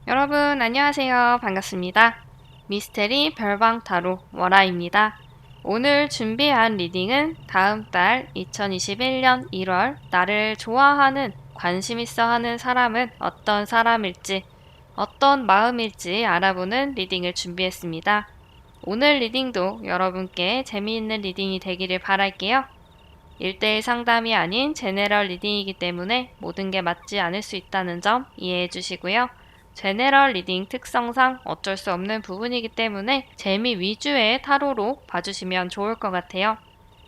여러분 안녕하세요. 반갑습니다. 미스테리 별방 타로 월아입니다. 오늘 준비한 리딩은 다음 달 2021년 1월 나를 좋아하는 관심 있어 하는 사람은 어떤 사람일지 어떤 마음일지 알아보는 리딩을 준비했습니다. 오늘 리딩도 여러분께 재미있는 리딩이 되기를 바랄게요. 1대1 상담이 아닌 제네럴 리딩이기 때문에 모든 게 맞지 않을 수 있다는 점 이해해 주시고요. 제네럴 리딩 특성상 어쩔 수 없는 부분이기 때문에 재미 위주의 타로로 봐주시면 좋을 것 같아요.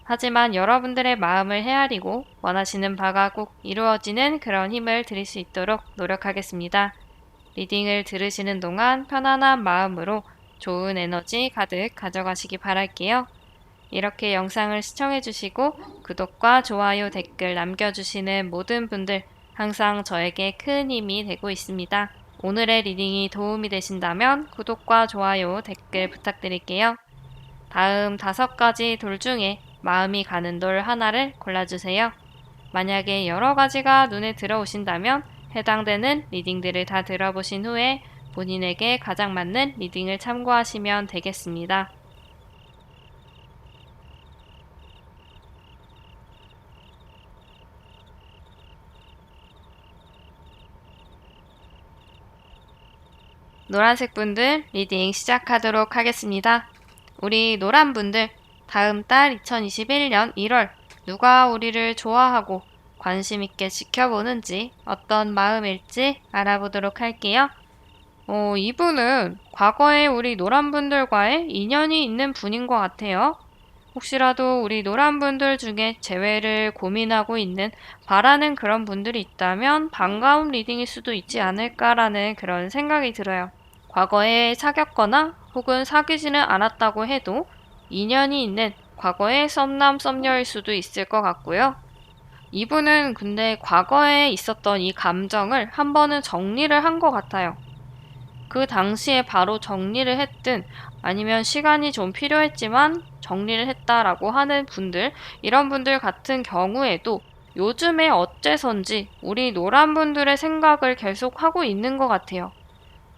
하지만 여러분들의 마음을 헤아리고 원하시는 바가 꼭 이루어지는 그런 힘을 드릴 수 있도록 노력하겠습니다. 리딩을 들으시는 동안 편안한 마음으로 좋은 에너지 가득 가져가시기 바랄게요. 이렇게 영상을 시청해주시고 구독과 좋아요, 댓글 남겨주시는 모든 분들 항상 저에게 큰 힘이 되고 있습니다. 오늘의 리딩이 도움이 되신다면 구독과 좋아요, 댓글 부탁드릴게요. 다음 5가지 돌 중에 마음이 가는 돌 하나를 골라주세요. 만약에 여러 가지가 눈에 들어오신다면 해당되는 리딩들을 다 들어보신 후에 본인에게 가장 맞는 리딩을 참고하시면 되겠습니다. 노란색 분들 리딩 시작하도록 하겠습니다. 우리 노란 분들 다음 달 2021년 1월 누가 우리를 좋아하고 관심 있게 지켜보는지 어떤 마음일지 알아보도록 할게요. 이분은 과거에 우리 노란 분들과의 인연이 있는 분인 것 같아요. 혹시라도 우리 노란 분들 중에 재회를 고민하고 있는 바라는 그런 분들이 있다면 반가운 리딩일 수도 있지 않을까라는 그런 생각이 들어요. 과거에 사귀었거나 혹은 사귀지는 않았다고 해도 인연이 있는 과거의 썸남 썸녀일 수도 있을 것 같고요. 이분은 근데 과거에 있었던 이 감정을 한 번은 정리를 한 것 같아요. 그 당시에 바로 정리를 했든 아니면 시간이 좀 필요했지만 정리를 했다라고 하는 분들, 이런 분들 같은 경우에도 요즘에 어째선지 우리 노란 분들의 생각을 계속 하고 있는 것 같아요.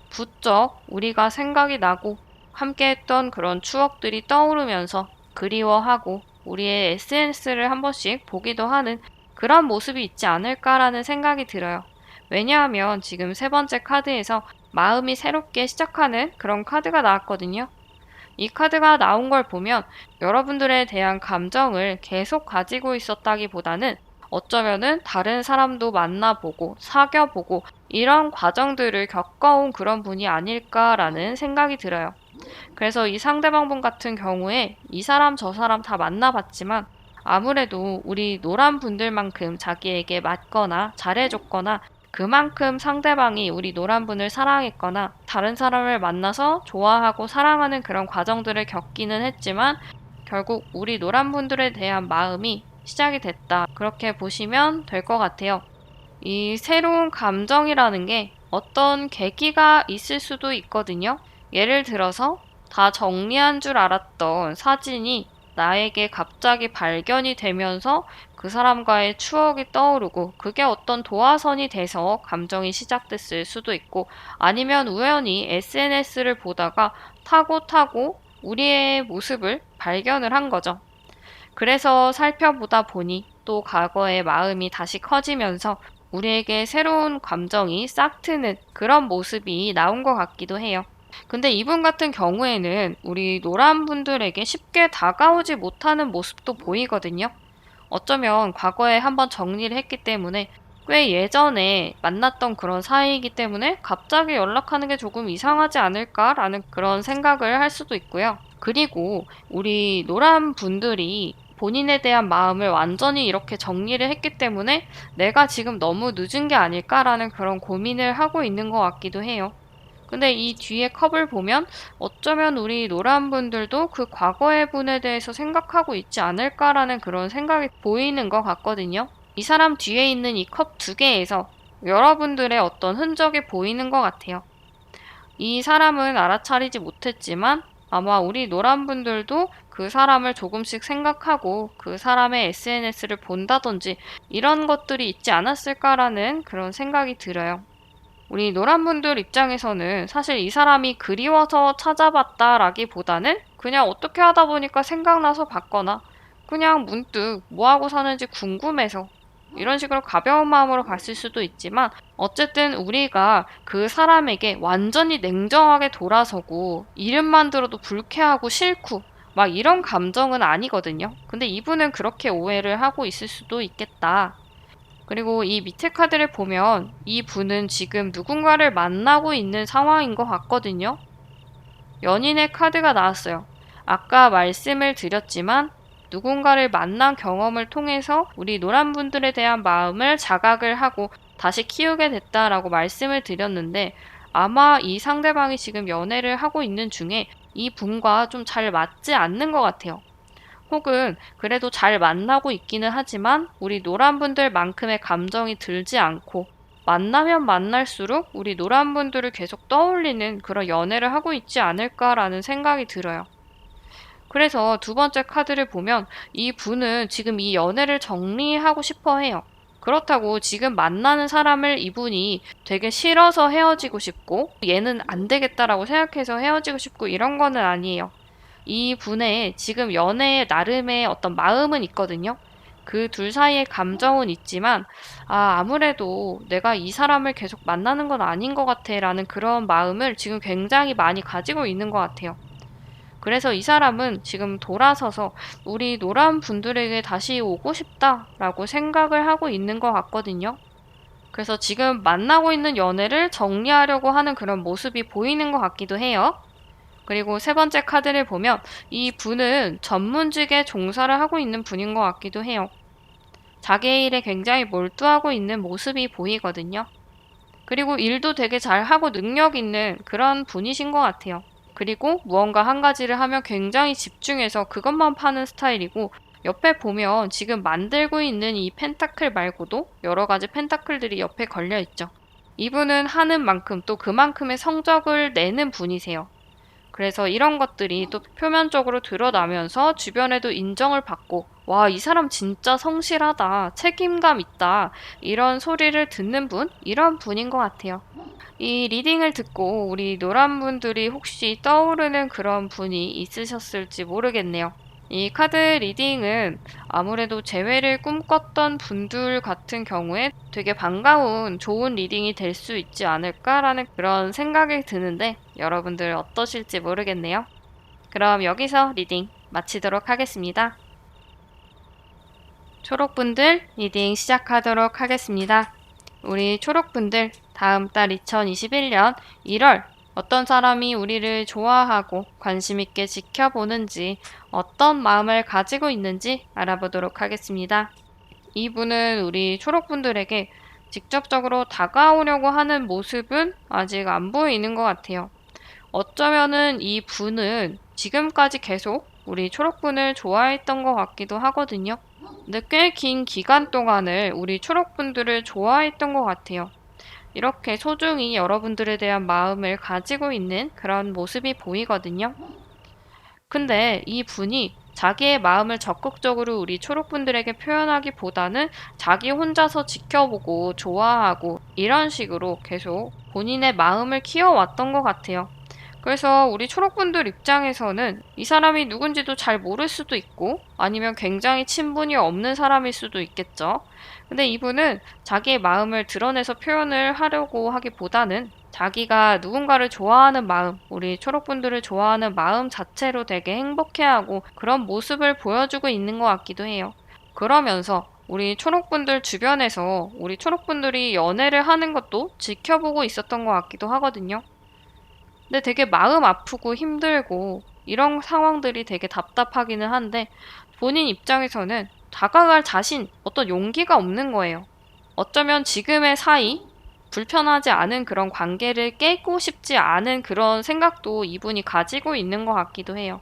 부쩍 우리가 생각이 나고 함께했던 그런 추억들이 떠오르면서 그리워하고 우리의 SNS를 한 번씩 보기도 하는 그런 모습이 있지 않을까라는 생각이 들어요. 왜냐하면 지금 3번째 카드에서 마음이 새롭게 시작하는 그런 카드가 나왔거든요. 이 카드가 나온 걸 보면 여러분들에 대한 감정을 계속 가지고 있었다기보다는 어쩌면은 다른 사람도 만나보고 사귀어보고 이런 과정들을 겪어온 그런 분이 아닐까라는 생각이 들어요. 그래서 이 상대방분 같은 경우에 이 사람 저 사람 다 만나봤지만 아무래도 우리 노란 분들만큼 자기에게 맞거나 잘해줬거나 그만큼 상대방이 우리 노란 분을 사랑했거나 다른 사람을 만나서 좋아하고 사랑하는 그런 과정들을 겪기는 했지만 결국 우리 노란 분들에 대한 마음이 시작이 됐다. 그렇게 보시면 될 것 같아요. 이 새로운 감정이라는 게 어떤 계기가 있을 수도 있거든요. 예를 들어서 다 정리한 줄 알았던 사진이 나에게 갑자기 발견이 되면서 그 사람과의 추억이 떠오르고 그게 어떤 도화선이 돼서 감정이 시작됐을 수도 있고 아니면 우연히 SNS를 보다가 타고 우리의 모습을 발견을 한 거죠. 그래서 살펴보다 보니 또 과거의 마음이 다시 커지면서 우리에게 새로운 감정이 싹 트는 그런 모습이 나온 것 같기도 해요. 근데 이분 같은 경우에는 우리 노란 분들에게 쉽게 다가오지 못하는 모습도 보이거든요. 어쩌면 과거에 한번 정리를 했기 때문에 꽤 예전에 만났던 그런 사이이기 때문에 갑자기 연락하는 게 조금 이상하지 않을까라는 그런 생각을 할 수도 있고요. 그리고 우리 노란 분들이 본인에 대한 마음을 완전히 이렇게 정리를 했기 때문에 내가 지금 너무 늦은 게 아닐까라는 그런 고민을 하고 있는 것 같기도 해요. 근데 이 뒤에 컵을 보면 어쩌면 우리 노란 분들도 그 과거의 분에 대해서 생각하고 있지 않을까라는 그런 생각이 보이는 것 같거든요. 이 사람 뒤에 있는 이 컵 2개에서 여러분들의 어떤 흔적이 보이는 것 같아요. 이 사람은 알아차리지 못했지만 아마 우리 노란 분들도 그 사람을 조금씩 생각하고 그 사람의 SNS를 본다든지 이런 것들이 있지 않았을까라는 그런 생각이 들어요. 우리 노란분들 입장에서는 사실 이 사람이 그리워서 찾아봤다라기보다는 그냥 어떻게 하다 보니까 생각나서 봤거나 그냥 문득 뭐 하고 사는지 궁금해서 이런 식으로 가벼운 마음으로 갔을 수도 있지만 어쨌든 우리가 그 사람에게 완전히 냉정하게 돌아서고 이름만 들어도 불쾌하고 싫고 막 이런 감정은 아니거든요. 근데 이분은 그렇게 오해를 하고 있을 수도 있겠다. 그리고 이 밑에 카드를 보면 이 분은 지금 누군가를 만나고 있는 상황인 것 같거든요. 연인의 카드가 나왔어요. 아까 말씀을 드렸지만 누군가를 만난 경험을 통해서 우리 노란 분들에 대한 마음을 자각을 하고 다시 키우게 됐다라고 말씀을 드렸는데 아마 이 상대방이 지금 연애를 하고 있는 중에 이 분과 좀 잘 맞지 않는 것 같아요. 혹은 그래도 잘 만나고 있기는 하지만 우리 노란분들만큼의 감정이 들지 않고 만나면 만날수록 우리 노란분들을 계속 떠올리는 그런 연애를 하고 있지 않을까라는 생각이 들어요. 그래서 두 번째 카드를 보면 이 분은 지금 이 연애를 정리하고 싶어 해요. 그렇다고 지금 만나는 사람을 이분이 되게 싫어서 헤어지고 싶고 얘는 안 되겠다라고 생각해서 헤어지고 싶고 이런 거는 아니에요. 이 분의 지금 연애의 나름의 어떤 마음은 있거든요. 그 둘 사이의 감정은 있지만, 아무래도 내가 이 사람을 계속 만나는 건 아닌 것 같아 라는 그런 마음을 지금 굉장히 많이 가지고 있는 것 같아요. 그래서 이 사람은 지금 돌아서서 우리 노란 분들에게 다시 오고 싶다라고 생각을 하고 있는 것 같거든요. 그래서 지금 만나고 있는 연애를 정리하려고 하는 그런 모습이 보이는 것 같기도 해요. 그리고 세 번째 카드를 보면 이 분은 전문직에 종사를 하고 있는 분인 것 같기도 해요. 자기의 일에 굉장히 몰두하고 있는 모습이 보이거든요. 그리고 일도 되게 잘하고 능력 있는 그런 분이신 것 같아요. 그리고 무언가 한 가지를 하면 굉장히 집중해서 그것만 파는 스타일이고 옆에 보면 지금 만들고 있는 이 펜타클 말고도 여러 가지 펜타클들이 옆에 걸려 있죠. 이분은 하는 만큼 또 그만큼의 성적을 내는 분이세요. 그래서 이런 것들이 또 표면적으로 드러나면서 주변에도 인정을 받고, 와, 이 사람 진짜 성실하다, 책임감 있다, 이런 소리를 듣는 분? 이런 분인 것 같아요. 이 리딩을 듣고 우리 노란 분들이 혹시 떠오르는 그런 분이 있으셨을지 모르겠네요. 이 카드 리딩은 아무래도 재회를 꿈꿨던 분들 같은 경우에 되게 반가운 좋은 리딩이 될 수 있지 않을까라는 그런 생각이 드는데 여러분들 어떠실지 모르겠네요. 그럼 여기서 리딩 마치도록 하겠습니다. 초록분들 리딩 시작하도록 하겠습니다. 우리 초록분들 다음 달 2021년 1월 어떤 사람이 우리를 좋아하고 관심 있게 지켜보는지 어떤 마음을 가지고 있는지 알아보도록 하겠습니다. 이분은 우리 초록분들에게 직접적으로 다가오려고 하는 모습은 아직 안 보이는 것 같아요. 어쩌면은 이 분은 지금까지 계속 우리 초록분을 좋아했던 것 같기도 하거든요. 근데 꽤 긴 기간 동안을 우리 초록분들을 좋아했던 것 같아요. 이렇게 소중히 여러분들에 대한 마음을 가지고 있는 그런 모습이 보이거든요. 근데 이 분이 자기의 마음을 적극적으로 우리 초록분들에게 표현하기보다는 자기 혼자서 지켜보고 좋아하고 이런 식으로 계속 본인의 마음을 키워왔던 것 같아요. 그래서 우리 초록분들 입장에서는 이 사람이 누군지도 잘 모를 수도 있고 아니면 굉장히 친분이 없는 사람일 수도 있겠죠. 근데 이분은 자기의 마음을 드러내서 표현을 하려고 하기보다는 자기가 누군가를 좋아하는 마음, 우리 초록분들을 좋아하는 마음 자체로 되게 행복해하고 그런 모습을 보여주고 있는 것 같기도 해요. 그러면서 우리 초록분들 주변에서 우리 초록분들이 연애를 하는 것도 지켜보고 있었던 것 같기도 하거든요. 근데 되게 마음 아프고 힘들고 이런 상황들이 되게 답답하기는 한데 본인 입장에서는 다가갈 자신, 어떤 용기가 없는 거예요. 어쩌면 지금의 사이, 불편하지 않은 그런 관계를 깨고 싶지 않은 그런 생각도 이분이 가지고 있는 것 같기도 해요.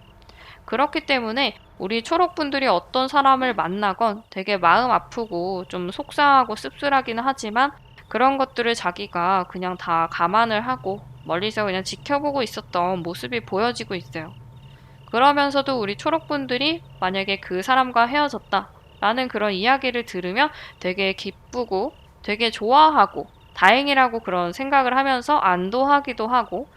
그렇기 때문에 우리 초록분들이 어떤 사람을 만나건 되게 마음 아프고 좀 속상하고 씁쓸하기는 하지만 그런 것들을 자기가 그냥 다 감안을 하고 멀리서 그냥 지켜보고 있었던 모습이 보여지고 있어요. 그러면서도 우리 초록분들이 만약에 그 사람과 헤어졌다 라는 그런 이야기를 들으면 되게 기쁘고 되게 좋아하고 다행이라고 그런 생각을 하면서 안도하기도 하고,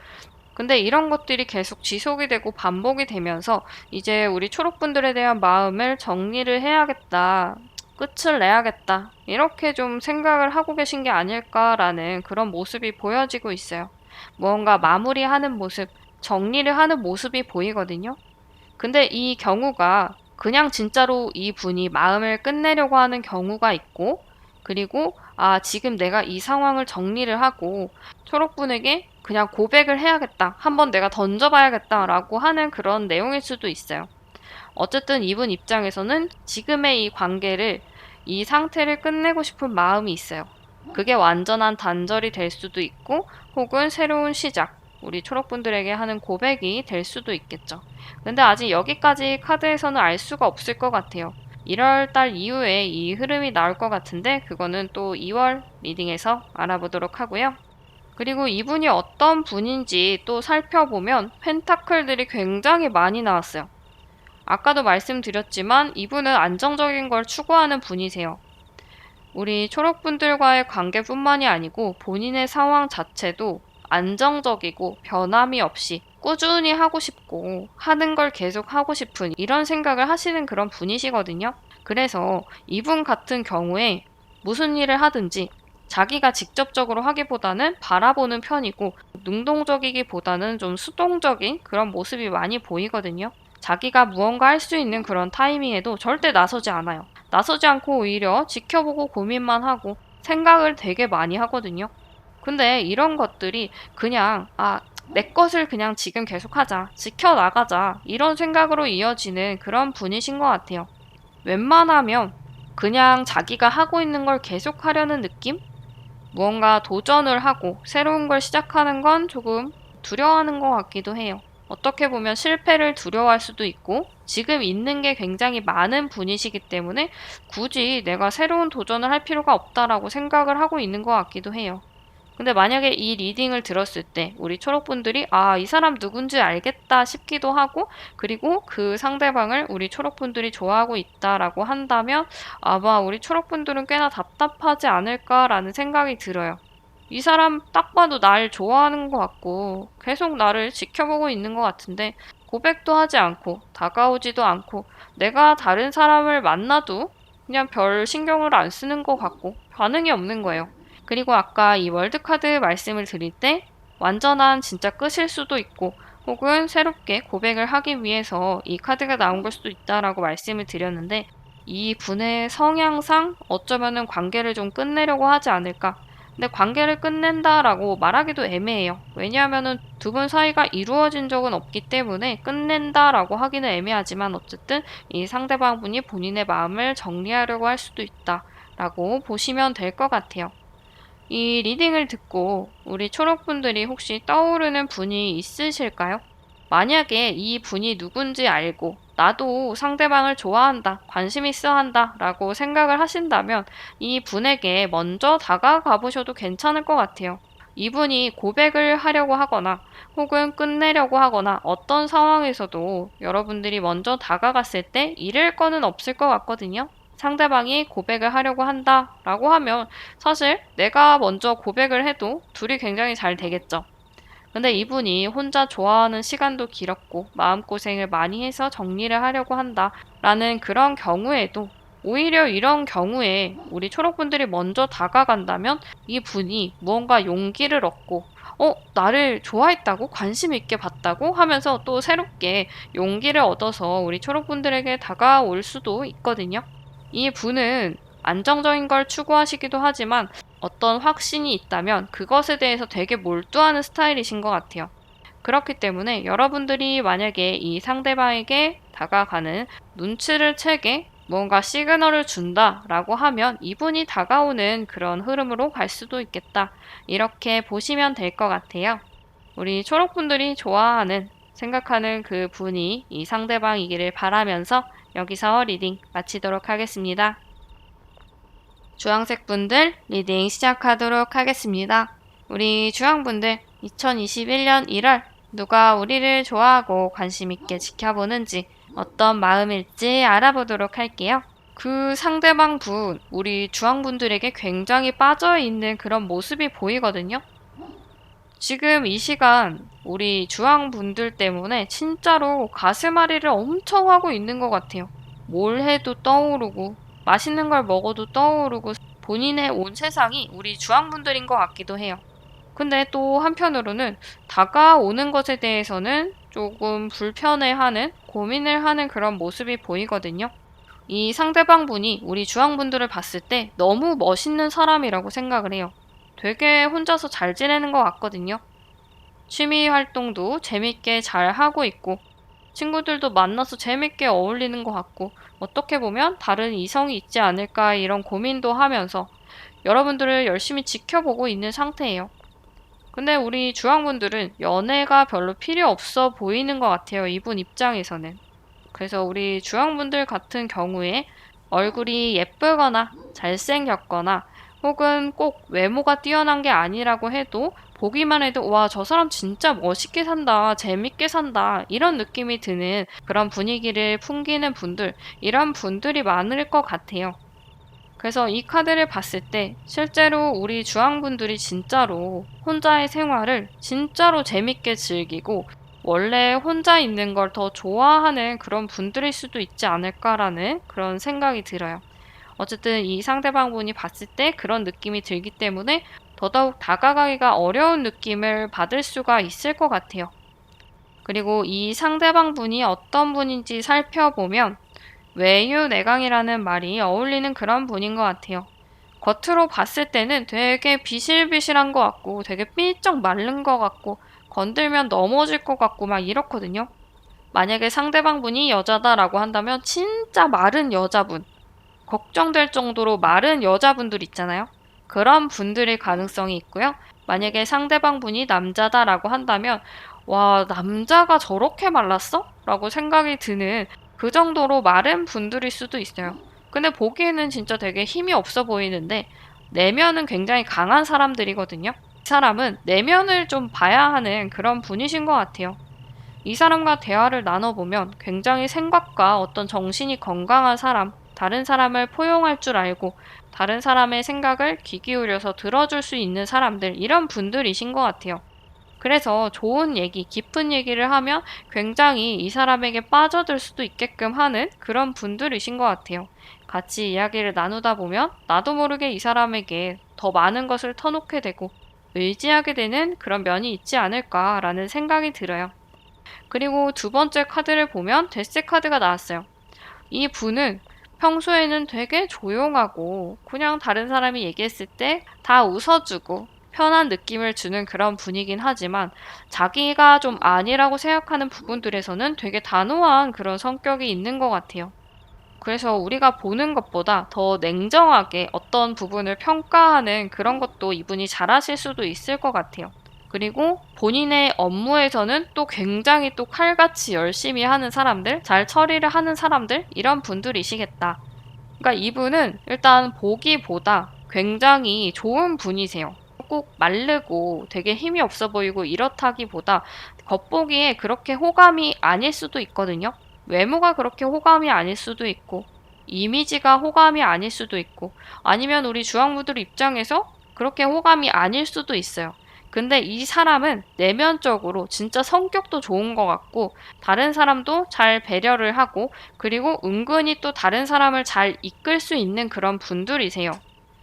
근데 이런 것들이 계속 지속이 되고 반복이 되면서 이제 우리 초록분들에 대한 마음을 정리를 해야겠다, 끝을 내야겠다, 이렇게 좀 생각을 하고 계신 게 아닐까라는 그런 모습이 보여지고 있어요. 무언가 마무리하는 모습, 정리를 하는 모습이 보이거든요. 근데 이 경우가 그냥 진짜로 이 분이 마음을 끝내려고 하는 경우가 있고, 그리고 지금 내가 이 상황을 정리를 하고 초록분에게 그냥 고백을 해야겠다, 한번 내가 던져봐야겠다라고 하는 그런 내용일 수도 있어요. 어쨌든 이분 입장에서는 지금의 이 관계를, 이 상태를 끝내고 싶은 마음이 있어요. 그게 완전한 단절이 될 수도 있고, 혹은 새로운 시작, 우리 초록분들에게 하는 고백이 될 수도 있겠죠. 근데 아직 여기까지 카드에서는 알 수가 없을 것 같아요. 1월 달 이후에 이 흐름이 나올 것 같은데, 그거는 또 2월 리딩에서 알아보도록 하고요. 그리고 이분이 어떤 분인지 또 살펴보면 펜타클들이 굉장히 많이 나왔어요. 아까도 말씀드렸지만 이분은 안정적인 걸 추구하는 분이세요. 우리 초록분들과의 관계뿐만이 아니고 본인의 상황 자체도 안정적이고 변함이 없이 꾸준히 하고 싶고 하는 걸 계속 하고 싶은 이런 생각을 하시는 그런 분이시거든요. 그래서 이분 같은 경우에 무슨 일을 하든지 자기가 직접적으로 하기보다는 바라보는 편이고, 능동적이기보다는 좀 수동적인 그런 모습이 많이 보이거든요. 자기가 무언가 할 수 있는 그런 타이밍에도 절대 나서지 않아요. 나서지 않고 오히려 지켜보고 고민만 하고 생각을 되게 많이 하거든요. 근데 이런 것들이 그냥 내 것을 그냥 지금 계속하자, 지켜나가자, 이런 생각으로 이어지는 그런 분이신 것 같아요. 웬만하면 그냥 자기가 하고 있는 걸 계속하려는 느낌? 무언가 도전을 하고 새로운 걸 시작하는 건 조금 두려워하는 것 같기도 해요. 어떻게 보면 실패를 두려워할 수도 있고, 지금 있는 게 굉장히 많은 분이시기 때문에 굳이 내가 새로운 도전을 할 필요가 없다라고 생각을 하고 있는 것 같기도 해요. 근데 만약에 이 리딩을 들었을 때 우리 초록분들이 이 사람 누군지 알겠다 싶기도 하고, 그리고 그 상대방을 우리 초록분들이 좋아하고 있다라고 한다면 아마 우리 초록분들은 꽤나 답답하지 않을까라는 생각이 들어요. 이 사람 딱 봐도 날 좋아하는 것 같고 계속 나를 지켜보고 있는 것 같은데 고백도 하지 않고 다가오지도 않고, 내가 다른 사람을 만나도 그냥 별 신경을 안 쓰는 것 같고 반응이 없는 거예요. 그리고 아까 이 월드카드 말씀을 드릴 때 완전한 진짜 끝일 수도 있고, 혹은 새롭게 고백을 하기 위해서 이 카드가 나온 걸 수도 있다라고 말씀을 드렸는데, 이 분의 성향상 어쩌면은 관계를 좀 끝내려고 하지 않을까. 근데 관계를 끝낸다라고 말하기도 애매해요. 왜냐하면은 두 분 사이가 이루어진 적은 없기 때문에 끝낸다라고 하기는 애매하지만, 어쨌든 이 상대방분이 본인의 마음을 정리하려고 할 수도 있다라고 보시면 될 것 같아요. 이 리딩을 듣고 우리 초록분들이 혹시 떠오르는 분이 있으실까요? 만약에 이 분이 누군지 알고 나도 상대방을 좋아한다, 관심 있어 한다 라고 생각을 하신다면 이 분에게 먼저 다가가 보셔도 괜찮을 것 같아요. 이분이 고백을 하려고 하거나 혹은 끝내려고 하거나 어떤 상황에서도 여러분들이 먼저 다가갔을 때 잃을 거는 없을 것 같거든요. 상대방이 고백을 하려고 한다라고 하면 사실 내가 먼저 고백을 해도 둘이 굉장히 잘 되겠죠. 근데 이분이 혼자 좋아하는 시간도 길었고 마음고생을 많이 해서 정리를 하려고 한다라는 그런 경우에도, 오히려 이런 경우에 우리 초록분들이 먼저 다가간다면 이 분이 무언가 용기를 얻고 나를 좋아했다고? 관심 있게 봤다고? 하면서 또 새롭게 용기를 얻어서 우리 초록분들에게 다가올 수도 있거든요. 이 분은 안정적인 걸 추구하시기도 하지만 어떤 확신이 있다면 그것에 대해서 되게 몰두하는 스타일이신 것 같아요. 그렇기 때문에 여러분들이 만약에 이 상대방에게 다가가는 눈치를 채게 뭔가 시그널을 준다라고 하면 이분이 다가오는 그런 흐름으로 갈 수도 있겠다, 이렇게 보시면 될 것 같아요. 우리 초록분들이 좋아하는, 생각하는 그 분이 이 상대방이기를 바라면서 여기서 리딩 마치도록 하겠습니다. 주황색 분들 리딩 시작하도록 하겠습니다. 우리 주황분들 2021년 1월 누가 우리를 좋아하고 관심 있게 지켜보는지 어떤 마음일지 알아보도록 할게요. 그 상대방 분, 우리 주황분들에게 굉장히 빠져있는 그런 모습이 보이거든요. 지금 이 시간 우리 주황분들 때문에 진짜로 가슴앓이를 엄청 하고 있는 것 같아요. 뭘 해도 떠오르고 맛있는 걸 먹어도 떠오르고 본인의 온 세상이 우리 주황분들인 것 같기도 해요. 근데 또 한편으로는 다가오는 것에 대해서는 조금 불편해하는, 고민을 하는 그런 모습이 보이거든요. 이 상대방 분이 우리 주황분들을 봤을 때 너무 멋있는 사람이라고 생각을 해요. 되게 혼자서 잘 지내는 것 같거든요. 취미 활동도 재밌게 잘 하고 있고, 친구들도 만나서 재밌게 어울리는 것 같고, 어떻게 보면 다른 이성이 있지 않을까 이런 고민도 하면서 여러분들을 열심히 지켜보고 있는 상태예요. 근데 우리 주황분들은 연애가 별로 필요 없어 보이는 것 같아요. 이분 입장에서는. 그래서 우리 주황분들 같은 경우에 얼굴이 예쁘거나 잘생겼거나 혹은 꼭 외모가 뛰어난 게 아니라고 해도 보기만 해도 와, 저 사람 진짜 멋있게 산다, 재밌게 산다 이런 느낌이 드는 그런 분위기를 풍기는 분들, 이런 분들이 많을 것 같아요. 그래서 이 카드를 봤을 때 실제로 우리 주황분들이 진짜로 혼자의 생활을 진짜로 재밌게 즐기고 원래 혼자 있는 걸 더 좋아하는 그런 분들일 수도 있지 않을까라는 그런 생각이 들어요. 어쨌든 이 상대방 분이 봤을 때 그런 느낌이 들기 때문에 더더욱 다가가기가 어려운 느낌을 받을 수가 있을 것 같아요. 그리고 이 상대방 분이 어떤 분인지 살펴보면 외유내강이라는 말이 어울리는 그런 분인 것 같아요. 겉으로 봤을 때는 되게 비실비실한 것 같고 되게 삐쩍 마른 것 같고 건들면 넘어질 것 같고 막 이렇거든요. 만약에 상대방 분이 여자다라고 한다면 진짜 마른 여자분, 걱정될 정도로 마른 여자분들 있잖아요. 그런 분들일 가능성이 있고요. 만약에 상대방 분이 남자다라고 한다면 와, 남자가 저렇게 말랐어? 라고 생각이 드는 그 정도로 마른 분들일 수도 있어요. 근데 보기에는 진짜 되게 힘이 없어 보이는데 내면은 굉장히 강한 사람들이거든요. 이 사람은 내면을 좀 봐야 하는 그런 분이신 것 같아요. 이 사람과 대화를 나눠보면 굉장히 생각과 어떤 정신이 건강한 사람, 다른 사람을 포용할 줄 알고 다른 사람의 생각을 귀 기울여서 들어줄 수 있는 사람들, 이런 분들이신 것 같아요. 그래서 좋은 얘기, 깊은 얘기를 하면 굉장히 이 사람에게 빠져들 수도 있게끔 하는 그런 분들이신 것 같아요. 같이 이야기를 나누다 보면 나도 모르게 이 사람에게 더 많은 것을 터놓게 되고 의지하게 되는 그런 면이 있지 않을까라는 생각이 들어요. 그리고 두 번째 카드를 보면 데스 카드가 나왔어요. 이 분은 평소에는 되게 조용하고 그냥 다른 사람이 얘기했을 때 다 웃어주고 편한 느낌을 주는 그런 분이긴 하지만 자기가 좀 아니라고 생각하는 부분들에서는 되게 단호한 그런 성격이 있는 것 같아요. 그래서 우리가 보는 것보다 더 냉정하게 어떤 부분을 평가하는 그런 것도 이분이 잘하실 수도 있을 것 같아요. 그리고 본인의 업무에서는 또 굉장히 또 칼같이 열심히 하는 사람들, 잘 처리를 하는 사람들, 이런 분들이시겠다. 그러니까 이분은 일단 보기보다 굉장히 좋은 분이세요. 꼭 마르고 되게 힘이 없어 보이고 이렇다기보다 겉보기에 그렇게 호감이 아닐 수도 있거든요. 외모가 그렇게 호감이 아닐 수도 있고, 이미지가 호감이 아닐 수도 있고, 아니면 우리 주황무들 입장에서 그렇게 호감이 아닐 수도 있어요. 근데 이 사람은 내면적으로 진짜 성격도 좋은 것 같고, 다른 사람도 잘 배려를 하고, 그리고 은근히 또 다른 사람을 잘 이끌 수 있는 그런 분들이세요.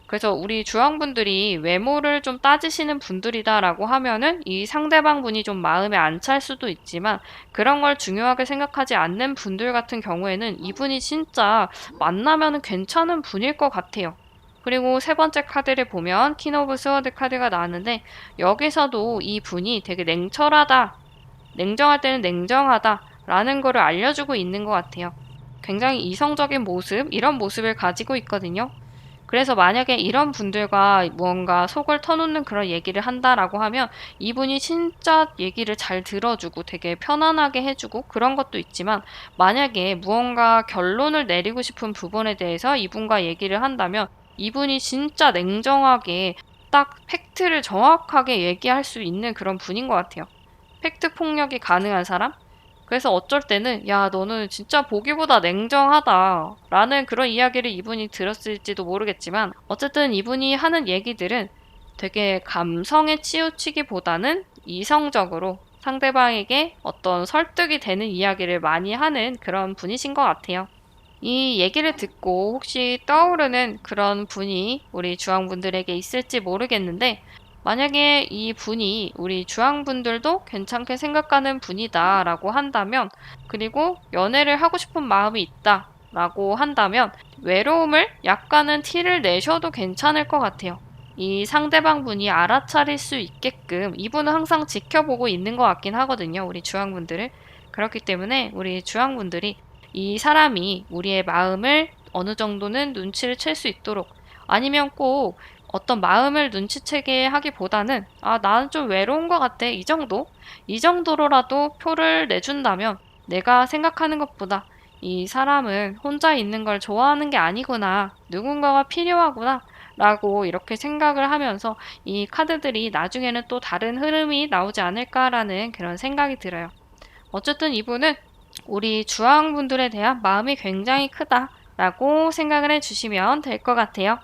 그래서 우리 주황분들이 외모를 좀 따지시는 분들이다라고 하면은 이 상대방 분이 좀 마음에 안 찰 수도 있지만 그런 걸 중요하게 생각하지 않는 분들 같은 경우에는 이분이 진짜 만나면은 괜찮은 분일 것 같아요. 그리고 세 번째 카드를 보면 퀸 오브 스워드 카드가 나왔는데 여기서도 이 분이 되게 냉철하다, 냉정할 때는 냉정하다 라는 거를 알려주고 있는 것 같아요. 굉장히 이성적인 모습, 이런 모습을 가지고 있거든요. 그래서 만약에 이런 분들과 무언가 속을 터놓는 그런 얘기를 한다라고 하면 이분이 진짜 얘기를 잘 들어주고 되게 편안하게 해주고 그런 것도 있지만 만약에 무언가 결론을 내리고 싶은 부분에 대해서 이분과 얘기를 한다면 이분이 진짜 냉정하게 딱 팩트를 정확하게 얘기할 수 있는 그런 분인 것 같아요. 팩트 폭력이 가능한 사람? 그래서 어쩔 때는 야, 너는 진짜 보기보다 냉정하다 라는 그런 이야기를 이분이 들었을지도 모르겠지만 어쨌든 이분이 하는 얘기들은 되게 감성에 치우치기보다는 이성적으로 상대방에게 어떤 설득이 되는 이야기를 많이 하는 그런 분이신 것 같아요. 이 얘기를 듣고 혹시 떠오르는 그런 분이 우리 주황분들에게 있을지 모르겠는데, 만약에 이 분이 우리 주황분들도 괜찮게 생각하는 분이다 라고 한다면, 그리고 연애를 하고 싶은 마음이 있다 라고 한다면, 외로움을 약간은 티를 내셔도 괜찮을 것 같아요. 이 상대방 분이 알아차릴 수 있게끔 이분은 항상 지켜보고 있는 것 같긴 하거든요. 우리 주황분들을. 그렇기 때문에 우리 주황분들이 이 사람이 우리의 마음을 어느 정도는 눈치를 챌 수 있도록, 아니면 꼭 어떤 마음을 눈치채게 하기보다는 나는 좀 외로운 것 같아 이 정도? 이 정도로라도 표를 내준다면 내가 생각하는 것보다 이 사람은 혼자 있는 걸 좋아하는 게 아니구나, 누군가가 필요하구나 라고 이렇게 생각을 하면서 이 카드들이 나중에는 또 다른 흐름이 나오지 않을까라는 그런 생각이 들어요. 어쨌든 이분은 우리 주황분들에 대한 마음이 굉장히 크다라고 생각을 해주시면 될 것 같아요.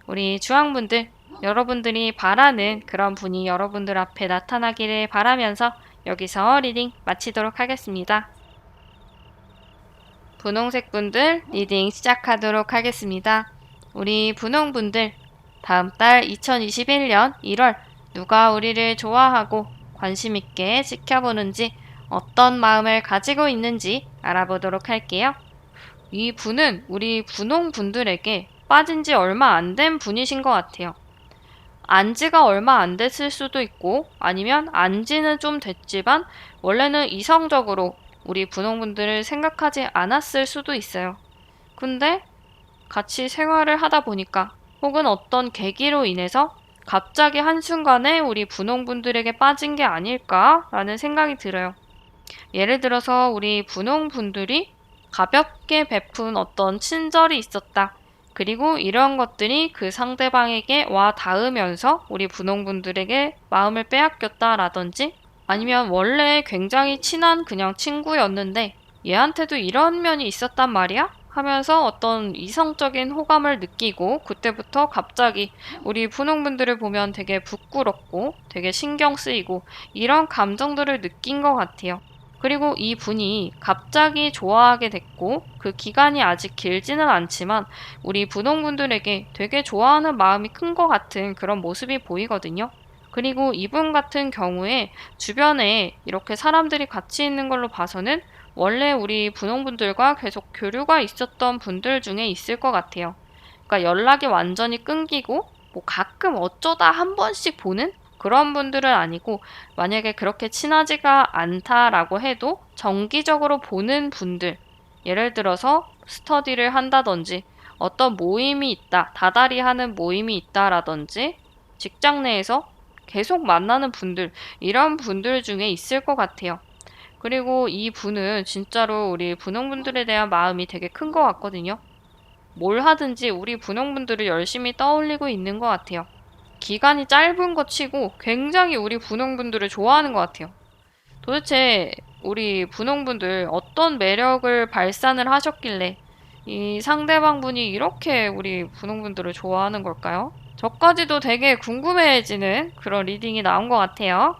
우리 주황분들, 여러분들이 바라는 그런 분이 여러분들 앞에 나타나기를 바라면서 여기서 리딩 마치도록 하겠습니다. 분홍색 분들 리딩 시작하도록 하겠습니다. 우리 분홍분들, 다음 달 2021년 1월 누가 우리를 좋아하고 관심 있게 지켜보는지, 어떤 마음을 가지고 있는지 알아보도록 할게요. 이 분은 우리 분홍분들에게 빠진 지 얼마 안 된 분이신 것 같아요. 안지가 얼마 안 됐을 수도 있고, 아니면 안지는 좀 됐지만 원래는 이성적으로 우리 분홍분들을 생각하지 않았을 수도 있어요. 근데 같이 생활을 하다 보니까, 혹은 어떤 계기로 인해서 갑자기 한순간에 우리 분홍분들에게 빠진 게 아닐까라는 생각이 들어요. 예를 들어서 우리 분홍분들이 가볍게 베푼 어떤 친절이 있었다. 그리고 이런 것들이 그 상대방에게 와 닿으면서 우리 분홍분들에게 마음을 빼앗겼다라든지, 아니면 원래 굉장히 친한 그냥 친구였는데 얘한테도 이런 면이 있었단 말이야? 하면서 어떤 이성적인 호감을 느끼고, 그때부터 갑자기 우리 분홍분들을 보면 되게 부끄럽고 되게 신경 쓰이고 이런 감정들을 느낀 것 같아요. 그리고 이 분이 갑자기 좋아하게 됐고, 그 기간이 아직 길지는 않지만 우리 분홍분들에게 되게 좋아하는 마음이 큰 것 같은 그런 모습이 보이거든요. 그리고 이분 같은 경우에 주변에 이렇게 사람들이 같이 있는 걸로 봐서는 원래 우리 분홍분들과 계속 교류가 있었던 분들 중에 있을 것 같아요. 그러니까 연락이 완전히 끊기고 뭐 가끔 어쩌다 한 번씩 보는 그런 분들은 아니고, 만약에 그렇게 친하지가 않다라고 해도 정기적으로 보는 분들, 예를 들어서 스터디를 한다든지 어떤 모임이 있다, 다달이 하는 모임이 있다라든지 직장 내에서 계속 만나는 분들, 이런 분들 중에 있을 것 같아요. 그리고 이 분은 진짜로 우리 분홍분들에 대한 마음이 되게 큰 것 같거든요. 뭘 하든지 우리 분홍분들을 열심히 떠올리고 있는 것 같아요. 기간이 짧은 것 치고 굉장히 우리 분홍분들을 좋아하는 것 같아요. 도대체 우리 분홍분들 어떤 매력을 발산을 하셨길래 이 상대방 분이 이렇게 우리 분홍분들을 좋아하는 걸까요? 저까지도 되게 궁금해지는 그런 리딩이 나온 것 같아요.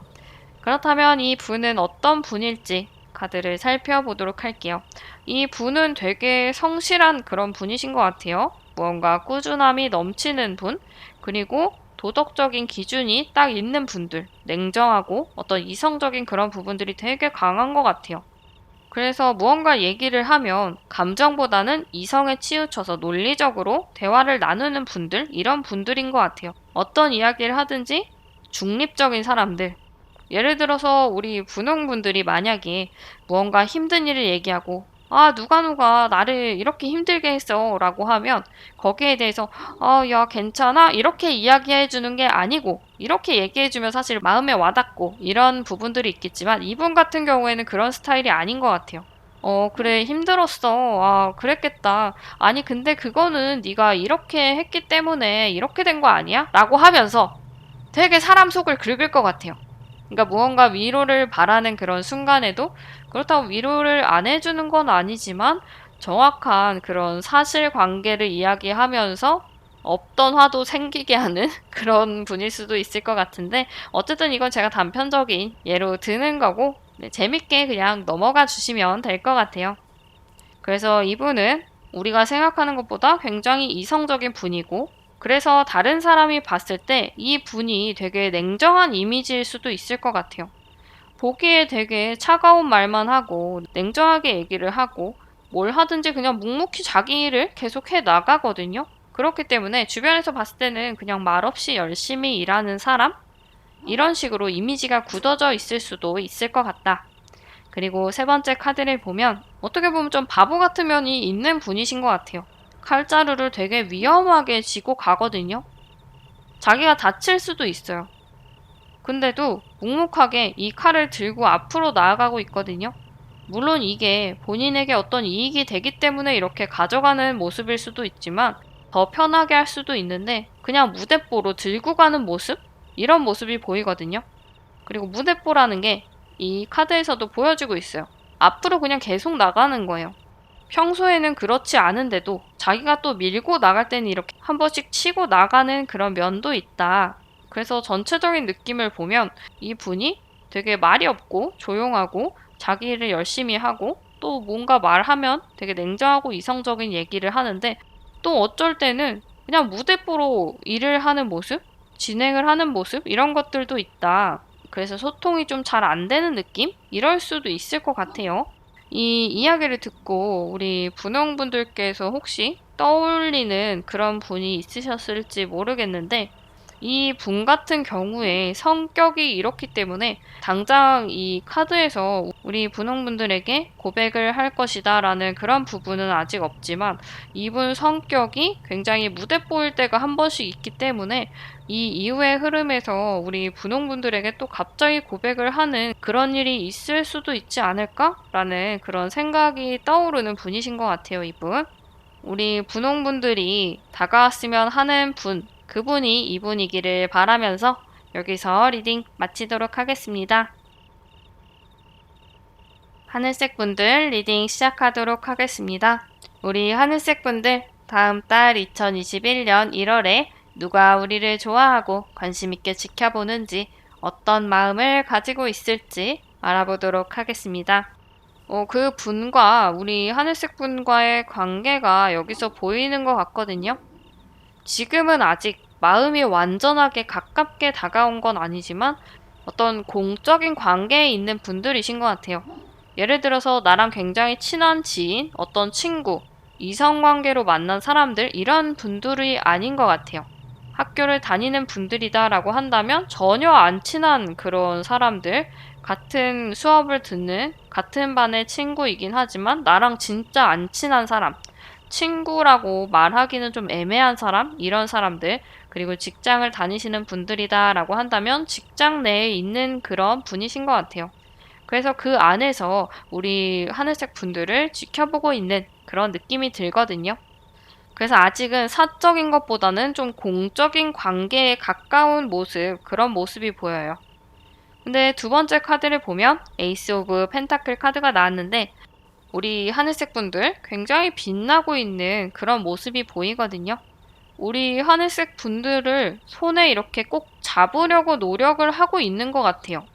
그렇다면 이 분은 어떤 분일지 카드를 살펴보도록 할게요. 이 분은 되게 성실한 그런 분이신 것 같아요. 무언가 꾸준함이 넘치는 분, 그리고 도덕적인 기준이 딱 있는 분들, 냉정하고 어떤 이성적인 그런 부분들이 되게 강한 것 같아요. 그래서 무언가 얘기를 하면 감정보다는 이성에 치우쳐서 논리적으로 대화를 나누는 분들, 이런 분들인 것 같아요. 어떤 이야기를 하든지 중립적인 사람들. 예를 들어서 우리 분홍분들이 만약에 무언가 힘든 일을 얘기하고 누가 나를 이렇게 힘들게 했어 라고 하면 거기에 대해서 야 괜찮아? 이렇게 이야기해 주는 게 아니고, 이렇게 얘기해 주면 사실 마음에 와닿고 이런 부분들이 있겠지만 이분 같은 경우에는 그런 스타일이 아닌 것 같아요. 그래 힘들었어. 그랬겠다. 아니 근데 그거는 네가 이렇게 했기 때문에 이렇게 된 거 아니야? 라고 하면서 되게 사람 속을 긁을 것 같아요. 그러니까 무언가 위로를 바라는 그런 순간에도 그렇다고 위로를 안 해주는 건 아니지만 정확한 그런 사실관계를 이야기하면서 없던 화도 생기게 하는 그런 분일 수도 있을 것 같은데 어쨌든 이건 제가 단편적인 예로 드는 거고 네, 재밌게 그냥 넘어가 주시면 될 것 같아요. 그래서 이분은 우리가 생각하는 것보다 굉장히 이성적인 분이고 그래서 다른 사람이 봤을 때 이 분이 되게 냉정한 이미지일 수도 있을 것 같아요. 보기에 되게 차가운 말만 하고 냉정하게 얘기를 하고 뭘 하든지 그냥 묵묵히 자기 일을 계속 해 나가거든요. 그렇기 때문에 주변에서 봤을 때는 그냥 말없이 열심히 일하는 사람? 이런 식으로 이미지가 굳어져 있을 수도 있을 것 같다. 그리고 세 번째 카드를 보면 어떻게 보면 좀 바보 같은 면이 있는 분이신 것 같아요. 칼자루를 되게 위험하게 쥐고 가거든요. 자기가 다칠 수도 있어요. 근데도 묵묵하게 이 칼을 들고 앞으로 나아가고 있거든요. 물론 이게 본인에게 어떤 이익이 되기 때문에 이렇게 가져가는 모습일 수도 있지만 더 편하게 할 수도 있는데 그냥 무대뽀로 들고 가는 모습? 이런 모습이 보이거든요. 그리고 무대뽀라는 게 이 카드에서도 보여주고 있어요. 앞으로 그냥 계속 나가는 거예요. 평소에는 그렇지 않은데도 자기가 또 밀고 나갈 때는 이렇게 한 번씩 치고 나가는 그런 면도 있다. 그래서 전체적인 느낌을 보면 이 분이 되게 말이 없고 조용하고 자기 일을 열심히 하고 또 뭔가 말하면 되게 냉정하고 이성적인 얘기를 하는데 또 어쩔 때는 그냥 무대뽀로 일을 하는 모습? 진행을 하는 모습? 이런 것들도 있다. 그래서 소통이 좀 잘 안 되는 느낌? 이럴 수도 있을 것 같아요. 이 이야기를 듣고 우리 분홍분들께서 혹시 떠올리는 그런 분이 있으셨을지 모르겠는데 이 분 같은 경우에 성격이 이렇기 때문에 당장 이 카드에서 우리 분홍분들에게 고백을 할 것이다 라는 그런 부분은 아직 없지만 이분 성격이 굉장히 무대뽀일 때가 한 번씩 있기 때문에 이 이후의 흐름에서 우리 분홍분들에게 또 갑자기 고백을 하는 그런 일이 있을 수도 있지 않을까라는 그런 생각이 떠오르는 분이신 것 같아요, 이분. 우리 분홍분들이 다가왔으면 하는 분, 그분이 이분이기를 바라면서 여기서 리딩 마치도록 하겠습니다. 하늘색 분들 리딩 시작하도록 하겠습니다. 우리 하늘색 분들 다음 달 2021년 1월에 누가 우리를 좋아하고 관심 있게 지켜보는지 어떤 마음을 가지고 있을지 알아보도록 하겠습니다. 그 분과 우리 하늘색 분과의 관계가 여기서 보이는 것 같거든요. 지금은 아직 마음이 완전하게 가깝게 다가온 건 아니지만 어떤 공적인 관계에 있는 분들이신 것 같아요. 예를 들어서 나랑 굉장히 친한 지인, 어떤 친구, 이성관계로 만난 사람들 이런 분들이 아닌 것 같아요. 학교를 다니는 분들이다라고 한다면 전혀 안 친한 그런 사람들, 같은 수업을 듣는 같은 반의 친구이긴 하지만 나랑 진짜 안 친한 사람, 친구라고 말하기는 좀 애매한 사람, 이런 사람들, 그리고 직장을 다니시는 분들이다라고 한다면 직장 내에 있는 그런 분이신 것 같아요. 그래서 그 안에서 우리 하늘색 분들을 지켜보고 있는 그런 느낌이 들거든요. 그래서 아직은 사적인 것보다는 좀 공적인 관계에 가까운 모습, 그런 모습이 보여요. 근데 두 번째 카드를 보면 에이스 오브 펜타클 카드가 나왔는데 우리 하늘색 분들 굉장히 빛나고 있는 그런 모습이 보이거든요. 우리 하늘색 분들을 손에 이렇게 꼭 잡으려고 노력을 하고 있는 것 같아요.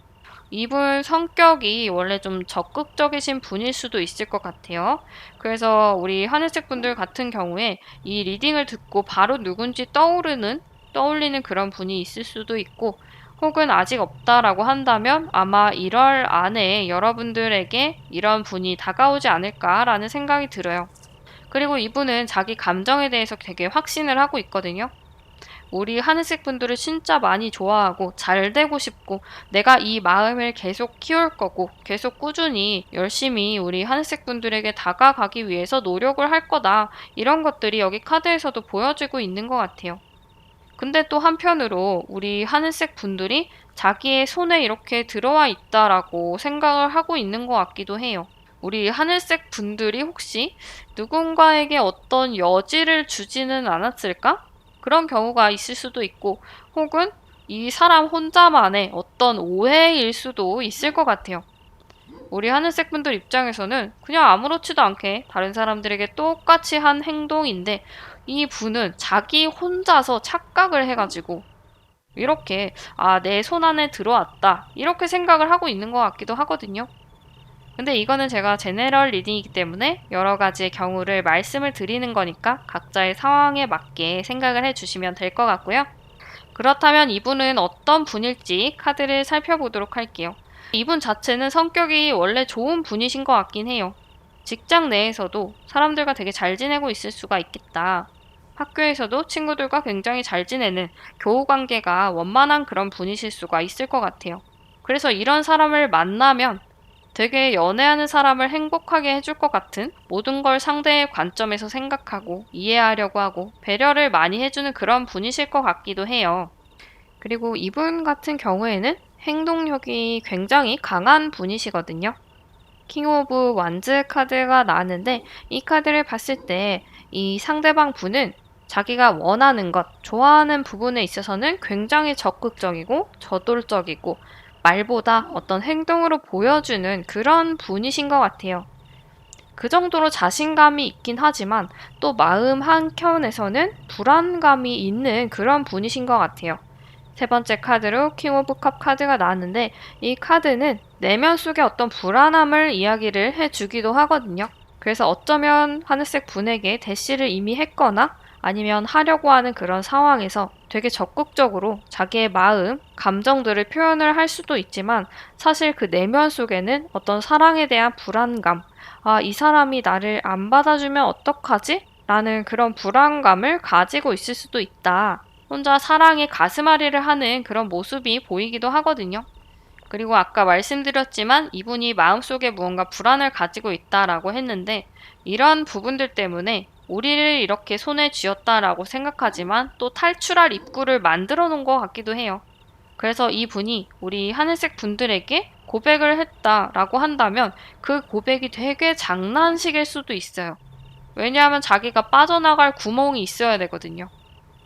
이분 성격이 원래 좀 적극적이신 분일 수도 있을 것 같아요. 그래서 우리 하늘색 분들 같은 경우에 이 리딩을 듣고 바로 누군지 떠올리는 그런 분이 있을 수도 있고 혹은 아직 없다라고 한다면 아마 1월 안에 여러분들에게 이런 분이 다가오지 않을까라는 생각이 들어요. 그리고 이분은 자기 감정에 대해서 되게 확신을 하고 있거든요. 우리 하늘색 분들을 진짜 많이 좋아하고 잘 되고 싶고 내가 이 마음을 계속 키울 거고 계속 꾸준히 열심히 우리 하늘색 분들에게 다가가기 위해서 노력을 할 거다. 이런 것들이 여기 카드에서도 보여지고 있는 것 같아요. 근데 또 한편으로 우리 하늘색 분들이 자기의 손에 이렇게 들어와 있다라고 생각을 하고 있는 것 같기도 해요. 우리 하늘색 분들이 혹시 누군가에게 어떤 여지를 주지는 않았을까? 그런 경우가 있을 수도 있고, 혹은 이 사람 혼자만의 어떤 오해일 수도 있을 것 같아요. 우리 하늘색 분들 입장에서는 그냥 아무렇지도 않게 다른 사람들에게 똑같이 한 행동인데 이 분은 자기 혼자서 착각을 해가지고 이렇게 내 손 안에 들어왔다 이렇게 생각을 하고 있는 것 같기도 하거든요. 근데 이거는 제가 제네럴 리딩이기 때문에 여러 가지의 경우를 말씀을 드리는 거니까 각자의 상황에 맞게 생각을 해주시면 될 것 같고요. 그렇다면 이분은 어떤 분일지 카드를 살펴보도록 할게요. 이분 자체는 성격이 원래 좋은 분이신 것 같긴 해요. 직장 내에서도 사람들과 되게 잘 지내고 있을 수가 있겠다. 학교에서도 친구들과 굉장히 잘 지내는 교우 관계가 원만한 그런 분이실 수가 있을 것 같아요. 그래서 이런 사람을 만나면 되게 연애하는 사람을 행복하게 해줄 것 같은 모든 걸 상대의 관점에서 생각하고 이해하려고 하고 배려를 많이 해주는 그런 분이실 것 같기도 해요. 그리고 이분 같은 경우에는 행동력이 굉장히 강한 분이시거든요. 킹 오브 완즈 카드가 나왔는데 이 카드를 봤을 때 이 상대방 분은 자기가 원하는 것, 좋아하는 부분에 있어서는 굉장히 적극적이고 저돌적이고 말보다 어떤 행동으로 보여주는 그런 분이신 것 같아요. 그 정도로 자신감이 있긴 하지만 또 마음 한켠에서는 불안감이 있는 그런 분이신 것 같아요. 세 번째 카드로 킹 오브 컵 카드가 나왔는데 이 카드는 내면 속의 어떤 불안함을 이야기를 해주기도 하거든요. 그래서 어쩌면 하늘색 분에게 대시를 이미 했거나 아니면 하려고 하는 그런 상황에서 되게 적극적으로 자기의 마음, 감정들을 표현을 할 수도 있지만 사실 그 내면 속에는 어떤 사랑에 대한 불안감, 이 사람이 나를 안 받아주면 어떡하지? 라는 그런 불안감을 가지고 있을 수도 있다. 혼자 사랑에 가슴앓이를 하는 그런 모습이 보이기도 하거든요. 그리고 아까 말씀드렸지만 이분이 마음속에 무언가 불안을 가지고 있다라고 했는데 이런 부분들 때문에 우리를 이렇게 손에 쥐었다라고 생각하지만 또 탈출할 입구를 만들어 놓은 것 같기도 해요. 그래서 이분이 우리 하늘색 분들에게 고백을 했다라고 한다면 그 고백이 되게 장난식일 수도 있어요. 왜냐하면 자기가 빠져나갈 구멍이 있어야 되거든요.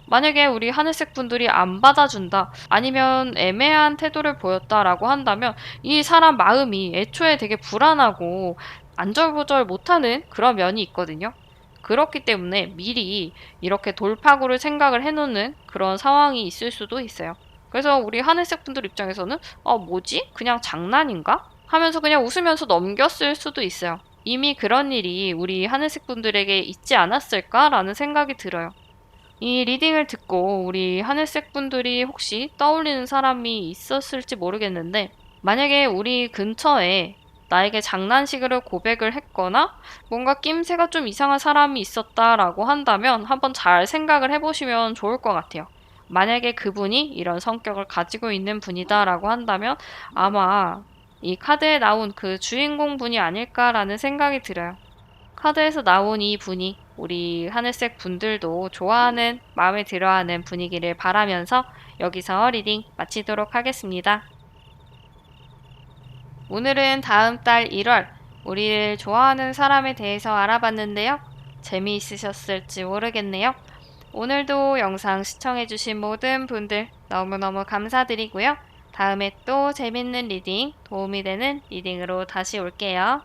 만약에 우리 하늘색 분들이 안 받아준다, 아니면 애매한 태도를 보였다라고 한다면 이 사람 마음이 애초에 되게 불안하고 안절부절 못하는 그런 면이 있거든요. 그렇기 때문에 미리 이렇게 돌파구를 생각을 해놓는 그런 상황이 있을 수도 있어요. 그래서 우리 하늘색 분들 입장에서는 뭐지? 그냥 장난인가? 하면서 그냥 웃으면서 넘겼을 수도 있어요. 이미 그런 일이 우리 하늘색 분들에게 있지 않았을까라는 생각이 들어요. 이 리딩을 듣고 우리 하늘색 분들이 혹시 떠올리는 사람이 있었을지 모르겠는데 만약에 우리 근처에 나에게 장난식으로 고백을 했거나 뭔가 낌새가 좀 이상한 사람이 있었다라고 한다면 한번 잘 생각을 해보시면 좋을 것 같아요. 만약에 그분이 이런 성격을 가지고 있는 분이다라고 한다면 아마 이 카드에 나온 그 주인공 분이 아닐까라는 생각이 들어요. 카드에서 나온 이 분이 우리 하늘색 분들도 좋아하는, 마음에 들어하는 분이기를 바라면서 여기서 리딩 마치도록 하겠습니다. 오늘은 다음 달 1월 우리를 좋아하는 사람에 대해서 알아봤는데요. 재미있으셨을지 모르겠네요. 오늘도 영상 시청해주신 모든 분들 너무너무 감사드리고요. 다음에 또 재밌는 리딩, 도움이 되는 리딩으로 다시 올게요.